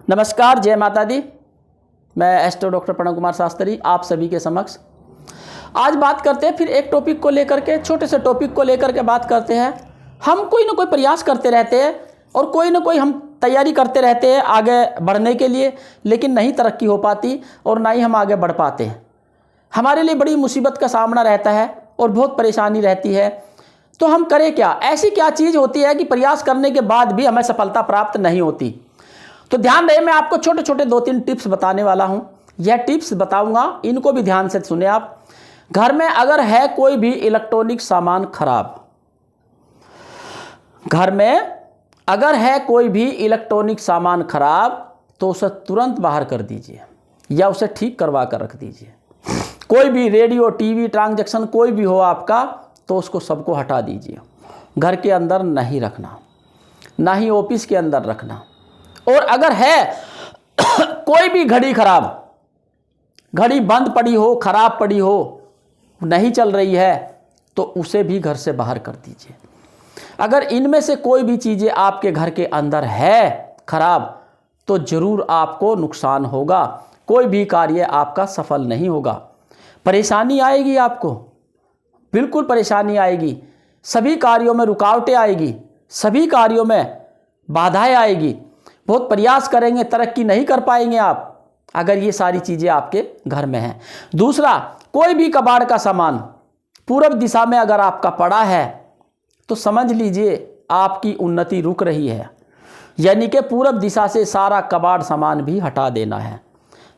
नमस्कार, जय माता दी। मैं एस्ट्रो डॉक्टर प्रणव कुमार शास्त्री आप सभी के समक्ष आज बात करते हैं। फिर एक टॉपिक को लेकर के, छोटे से टॉपिक को लेकर के बात करते हैं। हम कोई ना कोई प्रयास करते रहते हैं और कोई ना कोई हम तैयारी करते रहते हैं आगे बढ़ने के लिए, लेकिन नहीं तरक्की हो पाती और ना ही हम आगे बढ़ पाते हैं। हमारे लिए बड़ी मुसीबत का सामना रहता है और बहुत परेशानी रहती है। तो हम करें क्या? ऐसी क्या चीज़ होती है कि प्रयास करने के बाद भी हमें सफलता प्राप्त नहीं होती? तो ध्यान रहे, मैं आपको छोटे छोटे 2-3 टिप्स बताने वाला हूं। यह टिप्स बताऊंगा, इनको भी ध्यान से सुने आप। घर में अगर है कोई भी इलेक्ट्रॉनिक सामान खराब, घर में अगर है कोई भी इलेक्ट्रॉनिक सामान खराब, तो उसे तुरंत बाहर कर दीजिए या उसे ठीक करवा कर रख दीजिए। कोई भी रेडियो, टीवी, ट्रांजैक्शन कोई भी हो आपका, तो उसको सबको हटा दीजिए। घर के अंदर नहीं रखना, ना ही ऑफिस के अंदर रखना। और अगर है कोई भी घड़ी खराब, घड़ी बंद पड़ी हो, खराब पड़ी हो, नहीं चल रही है, तो उसे भी घर से बाहर कर दीजिए। अगर इनमें से कोई भी चीज़ें आपके घर के अंदर है खराब, तो जरूर आपको नुकसान होगा, कोई भी कार्य आपका सफल नहीं होगा। परेशानी आएगी आपको, बिल्कुल परेशानी आएगी। सभी कार्यों में रुकावटें आएगी, सभी कार्यों में बाधाएं आएगी। बहुत प्रयास करेंगे, तरक्की नहीं कर पाएंगे आप, अगर ये सारी चीज़ें आपके घर में हैं। दूसरा, कोई भी कबाड़ का सामान पूर्व दिशा में अगर आपका पड़ा है, तो समझ लीजिए आपकी उन्नति रुक रही है। यानी कि पूर्व दिशा से सारा कबाड़ सामान भी हटा देना है,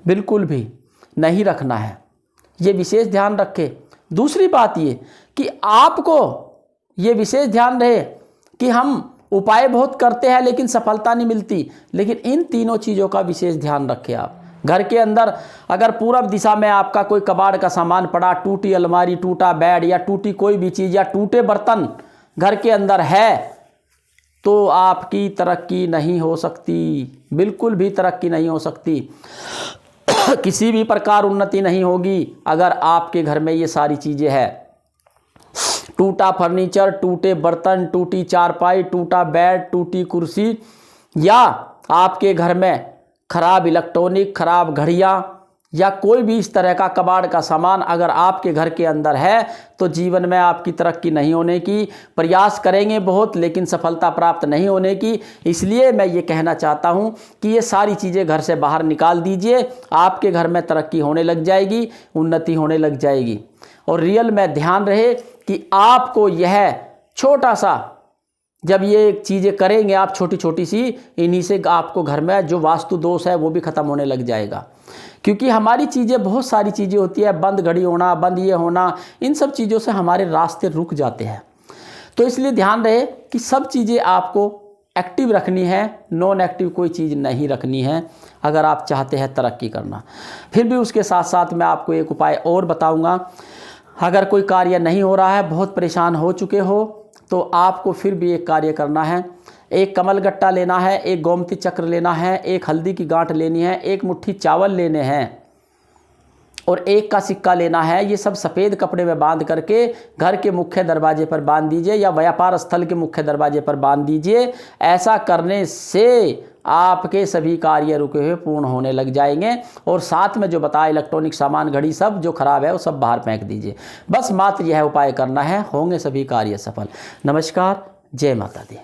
बिल्कुल भी नहीं रखना है। ये विशेष ध्यान रखें। दूसरी बात ये कि आपको ये विशेष ध्यान रहे कि हम उपाय बहुत करते हैं लेकिन सफलता नहीं मिलती, लेकिन इन तीनों चीज़ों का विशेष ध्यान रखें आप। घर के अंदर अगर पूर्व दिशा में आपका कोई कबाड़ का सामान पड़ा, टूटी अलमारी, टूटा बेड या टूटी कोई भी चीज़ या टूटे बर्तन घर के अंदर है, तो आपकी तरक्की नहीं हो सकती, बिल्कुल भी तरक्की नहीं हो सकती। किसी भी प्रकार उन्नति नहीं होगी अगर आपके घर में ये सारी चीज़ें हैं। टूटा फर्नीचर, टूटे बर्तन, टूटी चारपाई, टूटा बेड, टूटी कुर्सी, या आपके घर में खराब इलेक्ट्रॉनिक, खराब घड़ियाँ या कोई भी इस तरह का कबाड़ का सामान अगर आपके घर के अंदर है, तो जीवन में आपकी तरक्की नहीं होने की। प्रयास करेंगे बहुत लेकिन सफलता प्राप्त नहीं होने की। इसलिए मैं ये कहना चाहता हूँ कि ये सारी चीज़ें घर से बाहर निकाल दीजिए, आपके घर में तरक्की होने लग जाएगी, उन्नति होने लग जाएगी। और रियल में ध्यान रहे कि आपको यह छोटा सा, जब ये चीज़ें करेंगे आप छोटी छोटी सी, इन्हीं से आपको घर में जो वास्तु दोष है वो भी ख़त्म होने लग जाएगा। क्योंकि हमारी चीज़ें, बहुत सारी चीज़ें होती है, बंद घड़ी होना, बंद ये होना, इन सब चीज़ों से हमारे रास्ते रुक जाते हैं। तो इसलिए ध्यान रहे कि सब चीज़ें आपको एक्टिव रखनी है, नॉन एक्टिव कोई चीज़ नहीं रखनी है अगर आप चाहते हैं तरक्की करना। फिर भी उसके साथ साथ मैं आपको एक उपाय और बताऊँगा। अगर कोई कार्य नहीं हो रहा है, बहुत परेशान हो चुके हो, तो आपको फिर भी एक कार्य करना है। एक कमल गट्टा लेना है, एक गोमती चक्र लेना है, एक हल्दी की गांठ लेनी है, एक मुट्ठी चावल लेने हैं और एक का सिक्का लेना है। ये सब सफ़ेद कपड़े में बांध करके घर के मुख्य दरवाजे पर बांध दीजिए या व्यापार स्थल के मुख्य दरवाजे पर बांध दीजिए। ऐसा करने से आपके सभी कार्य रुके हुए पूर्ण होने लग जाएंगे। और साथ में जो बताया इलेक्ट्रॉनिक सामान, घड़ी, सब जो खराब है वो सब बाहर फेंक दीजिए। बस मात्र यह उपाय करना है, होंगे सभी कार्य सफल। नमस्कार, जय माता दी।